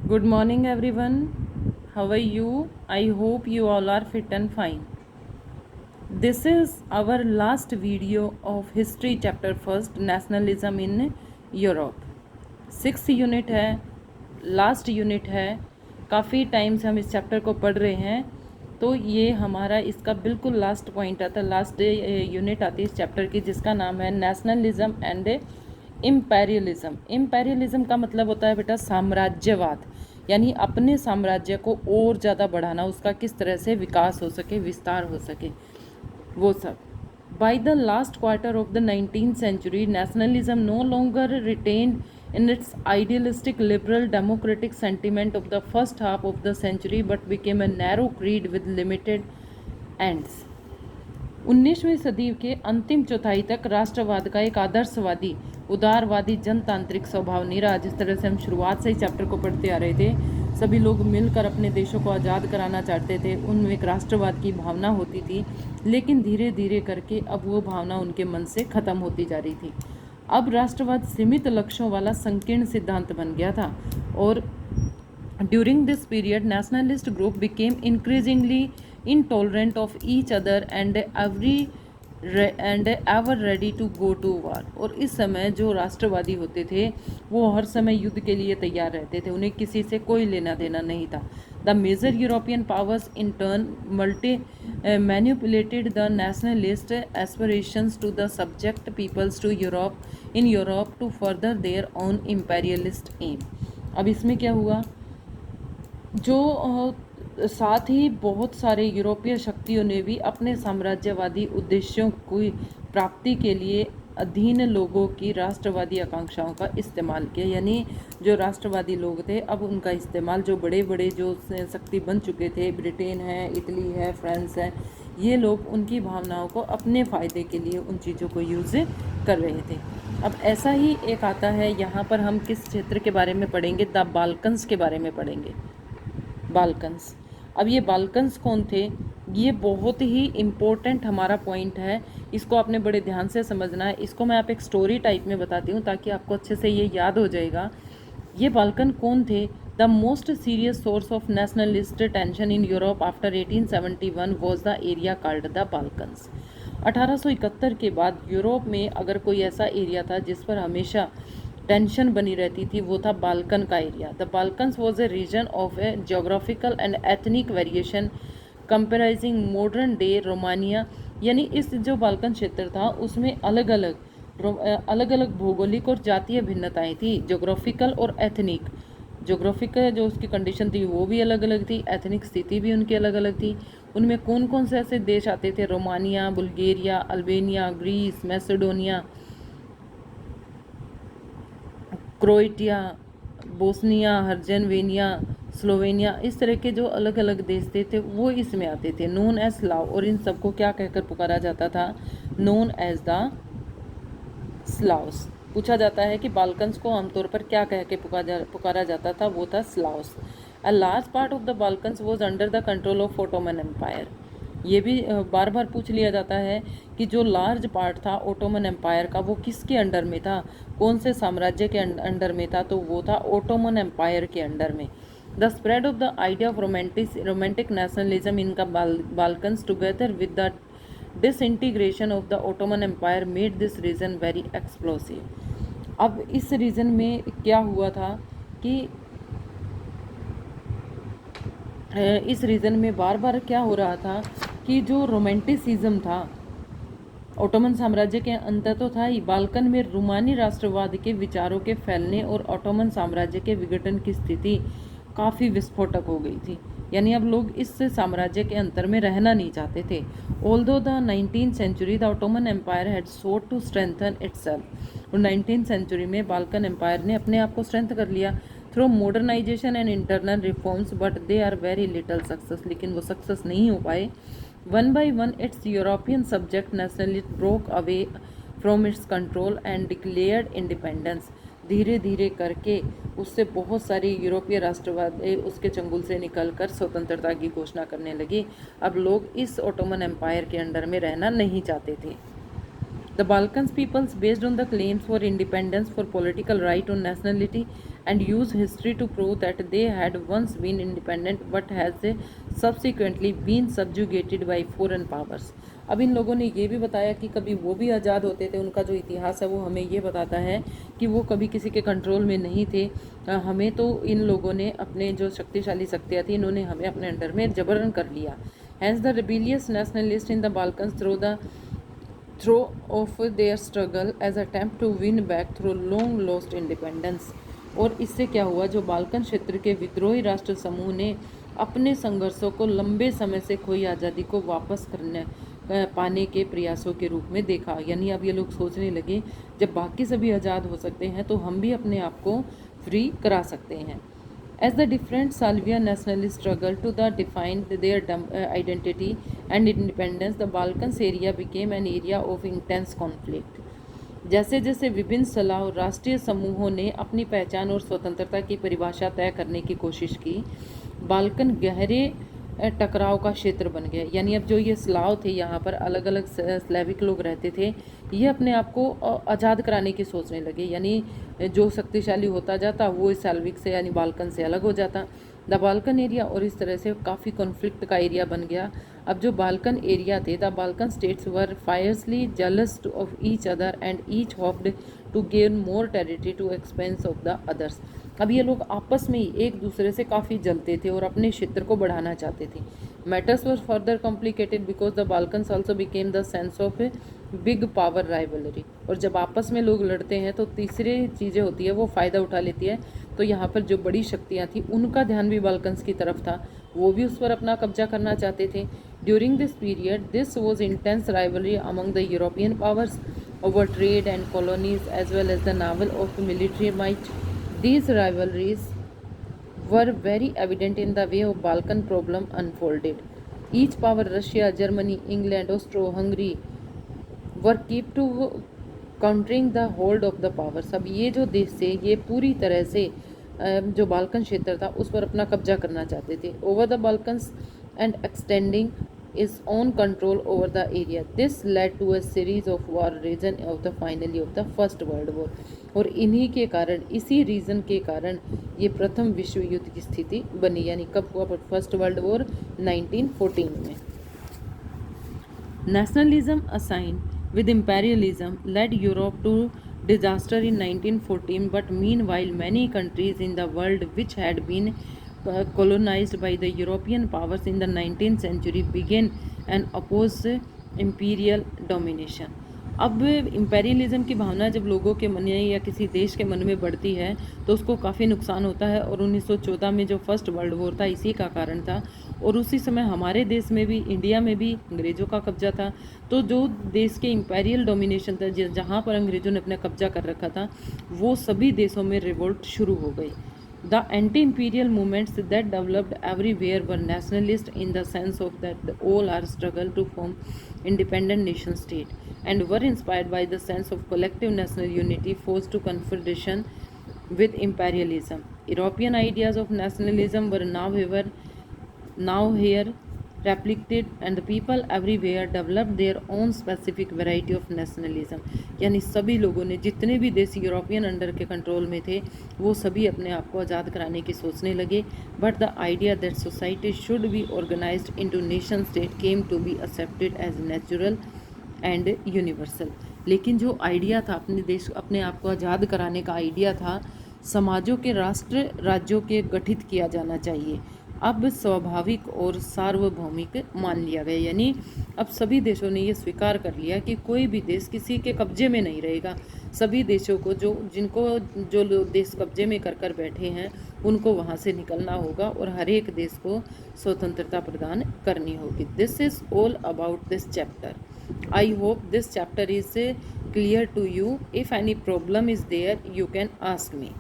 Good morning, everyone. How are you? I hope you all are fit and fine. This is our last video of History Chapter First, Nationalism in Europe. 6th unit है, last unit है. काफ़ी time से हम इस chapter को पढ़ रहे हैं, तो ये हमारा इसका बिल्कुल लास्ट पॉइंट आता है, लास्ट यूनिट आती है इस चैप्टर की, जिसका नाम है नेशनलिज्म एंड इम्पेरियलिज्म. इम्पेरियलिज्म का मतलब होता है बेटा साम्राज्यवाद, यानी अपने साम्राज्य को और ज़्यादा बढ़ाना, उसका किस तरह से विकास हो सके, विस्तार हो सके, वो सब. By the last quarter of the 19th century, nationalism no longer retained in its idealistic liberal democratic sentiment of the first half of the century but became a narrow creed with limited ends. 19वीं सदी के अंतिम चौथाई तक राष्ट्रवाद का एक आदर्शवादी, उदारवादी, जनतांत्रिक स्वभाव नहीं रहा. जिस तरह से हम शुरुआत से ही चैप्टर को पढ़ते आ रहे थे, सभी लोग मिलकर अपने देशों को आज़ाद कराना चाहते थे, उनमें एक राष्ट्रवाद की भावना होती थी, लेकिन धीरे धीरे करके अब वो भावना उनके मन से ख़त्म होती जा रही थी. अब राष्ट्रवाद सीमित लक्ष्यों वाला संकीर्ण सिद्धांत बन गया था, और during this period nationalist group became increasingly intolerant of each other and ever ready to go to war. और इस समय जो राष्ट्रवादी होते थे वो हर समय युद्ध के लिए तैयार रहते थे, उन्हें किसी से कोई लेना देना नहीं था. The major European powers in turn manipulated the nationalist aspirations to the subject peoples to Europe in Europe to further their own imperialism. अब इसमें क्या हुआ, जो साथ ही बहुत सारे यूरोपीय शक्तियों ने भी अपने साम्राज्यवादी उद्देश्यों की प्राप्ति के लिए अधीन लोगों की राष्ट्रवादी आकांक्षाओं का इस्तेमाल किया. यानी जो राष्ट्रवादी लोग थे, अब उनका इस्तेमाल जो बड़े बड़े जो शक्ति बन चुके थे, ब्रिटेन है, इटली है, फ्रांस है, ये लोग उनकी भावनाओं को अपने फ़ायदे के लिए उन चीज़ों को यूज़ कर रहे थे. अब ऐसा ही एक आता है, यहाँ पर हम किस क्षेत्र के बारे में पढ़ेंगे, द बाल्कन्स के बारे में पढ़ेंगे. बाल्कन्स. अब ये बाल्कन्स कौन थे, ये बहुत ही इम्पोर्टेंट हमारा पॉइंट है, इसको आपने बड़े ध्यान से समझना है. इसको मैं आप एक स्टोरी टाइप में बताती हूँ ताकि आपको अच्छे से ये याद हो जाएगा. ये बाल्कन कौन थे. The most serious source of nationalist tension in Europe after 1871 was the area called the Balkans. 1871 के बाद यूरोप में अगर कोई ऐसा एरिया था जिस पर हमेशा टेंशन बनी रहती थी, वो था बाल्कन का area. The Balkans was a region of a geographical and ethnic variation comprising modern day Romania. यानी इस जो बाल्कन क्षेत्र था उसमें अलग अलग भौगोलिक और जातीय भिन्नताएं थी. जोग्राफिकल और एथनिक, जोग्राफिकल जो उसकी कंडीशन थी वो भी अलग अलग थी, एथनिक स्थिति भी उनकी अलग अलग थी. उनमें कौन कौन से ऐसे देश आते थे, Romania, Bulgaria, Albania, Greece, Macedonia, Croatia, Bosnia Herzegovina, Slovenia, इस तरह के जो अलग अलग देश थे वो इसमें आते थे, नोन एज स्लाव. और इन सबको क्या कहकर पुकारा जाता था, नोन एज द स्लाव्स. पूछा जाता है कि बाल्कन्स को आमतौर पर क्या कह के पुकारा जाता था, वो था Slavs. A large part of the Balkans was under the control of Ottoman Empire. ये भी बार बार पूछ लिया जाता है कि जो लार्ज पार्ट था ओटोमन एम्पायर का, वो किसके अंडर में था, कौन से साम्राज्य के अंडर में था, तो वो था ओटोमन एम्पायर के अंडर में. The spread of the idea of romantic nationalism in Balkans together with the disintegration of the Ottoman Empire made this region very explosive. अब इस रीजन में क्या हुआ था कि इस रीजन में बार बार क्या हो रहा था कि जो रोमांटिसिज्म था ओटोमन साम्राज्य के अंतर तो था ही, बाल्कन में रूमानी राष्ट्रवाद के विचारों के फैलने और ओटोमन साम्राज्य के विघटन की स्थिति काफ़ी विस्फोटक हो गई थी. यानी अब लोग इस साम्राज्य के अंतर में रहना नहीं चाहते थे. Although the 19th century the Ottoman Empire had sought to strengthen itself. और 19th सेंचुरी में बाल्कन एम्पायर ने अपने आप को स्ट्रेंथ कर लिया through modernisation and internal reforms, but they are very little success. लेकिन वो सक्सेस नहीं हो पाए. One by one its European subject nationalist broke away from its control and declared independence. धीरे धीरे करके उससे बहुत सारी यूरोपीय राष्ट्रवाद उसके चंगुल से निकलकर स्वतंत्रता की घोषणा करने लगी. अब लोग इस ओटोमन एम्पायर के अंडर में रहना नहीं चाहते थे. The Balkans peoples, based on the claims for independence, for political right on nationality, and use history to prove that they had once been independent but has subsequently been subjugated by foreign powers. अब इन लोगों ने ये भी बताया कि कभी वो भी आज़ाद होते थे, उनका जो इतिहास है वो हमें ये बताता है कि वो कभी किसी के कंट्रोल में नहीं थे। हमें तो इन लोगों ने अपने जो शक्तिशाली शक्तियाँ थी इन्होंने हमें अपने अंडर में जबरन कर लिया। Hence the rebellious nationalist in the Balkans throw off their struggle as attempt to win back through long lost independence. और इससे क्या हुआ, जो बाल्कन क्षेत्र के विद्रोही राष्ट्र समूह ने अपने संघर्षों को लंबे समय से खोई आज़ादी को वापस पाने के प्रयासों के रूप में देखा। यानी अब ये लोग सोचने लगे जब बाकी सभी आज़ाद हो सकते हैं तो हम भी अपने आप को फ्री करा सकते हैं। As the different Salvian nationalists struggled to define their identity and independence, the Balkans area became an area of intense conflict. जैसे जैसे विभिन्न सलाह राष्ट्रीय समूहों ने अपनी पहचान और स्वतंत्रता की परिभाषा तय करने की कोशिश की, बाल्कन गहरे टकराव का क्षेत्र बन गया। यानी अब जो ये स्लाव थे, यहाँ पर अलग अलग स्लेविक लोग रहते थे, ये अपने आप को आज़ाद कराने की सोचने लगे। यानी जो शक्तिशाली होता जाता वो इस स्लेविक से यानी बाल्कन से अलग हो जाता, द बाल्कन एरिया, और इस तरह से काफ़ी कॉन्फ्लिक्ट का एरिया बन गया। अब जो बाल्कन एरिया थे, the Balkan states were fiercely jealous of each other and each hoped to gain more territory to expense of the others. अब ये लोग आपस में ही एक दूसरे से काफ़ी जलते थे और अपने क्षेत्र को बढ़ाना चाहते थे। Matters were further complicated because the Balkans also became the sense of big power rivalry. और जब आपस में लोग लड़ते हैं तो तीसरी चीज़ें होती है वो फ़ायदा उठा लेती है। तो यहाँ पर जो बड़ी शक्तियाँ थी उनका ध्यान भी बाल्कन्स की तरफ था, वो भी उस पर अपना कब्जा करना चाहते थे। During this period this was intense rivalry among the European powers over trade and colonies as well as the naval of military might. These rivalries were very evident in the way of Balkan problem unfolded. Each power, Russia, Germany, England, Austro-Hungary, were kept to countering the hold of the powers. अब ये जो देश थे ये पूरी तरह से जो बाल्कन क्षेत्र था उस पर अपना कब्जा करना चाहते थे। Over the Balkans and extending its own control over the area. This led to a series of war region of the finally of the First World War. और इन्हीं के कारण, इसी रीज़न के कारण ये प्रथम विश्व युद्ध की स्थिति बनी। यानी कब हुआ फर्स्ट वर्ल्ड वॉर? 1914 में। Nationalism assigned with imperialism led Europe to disaster in 1914, but meanwhile many countries in the world which had been colonized by the European powers in the 19th century began and oppose imperial domination. अब imperialism की भावना जब लोगों के मन में या किसी देश के मन में बढ़ती है तो उसको काफ़ी नुकसान होता है। और 1914 में जो फर्स्ट वर्ल्ड वॉर था इसी का कारण था। और उसी समय हमारे देश में भी, इंडिया में भी अंग्रेज़ों का कब्जा था। तो जो देश के इम्पेरियल डोमिनेशन था, जहाँ पर अंग्रेज़ों ने अपना कब्जा कर रखा था, वो सभी देशों में रिवोल्ट शुरू हो गई। The anti-imperial movements that developed everywhere were nationalist in the sense of that all are struggle to form independent nation state and were inspired by the sense of collective national unity forced to confederation with imperialism. European ideas of nationalism were now here replicated and the people everywhere developed their own specific variety of nationalism. यानी सभी लोगों ने, जितने भी देश European under के control में थे, वो सभी अपने आप को आज़ाद कराने की सोचने लगे। But the idea that society should be organised into nation state came to be accepted as natural and universal. लेकिन जो आइडिया था अपने आप को आज़ाद कराने का आइडिया था, समाजों के राष्ट्र राज्यों के गठित किया जाना चाहिए, अब स्वाभाविक और सार्वभौमिक मान लिया गया। यानी अब सभी देशों ने ये स्वीकार कर लिया कि कोई भी देश किसी के कब्जे में नहीं रहेगा। सभी देशों को जो लोग देश कब्जे में कर बैठे हैं उनको वहाँ से निकलना होगा और हर एक देश को स्वतंत्रता प्रदान करनी होगी। This is all about this chapter. I hope this chapter is clear to you. If any problem is there you can ask me.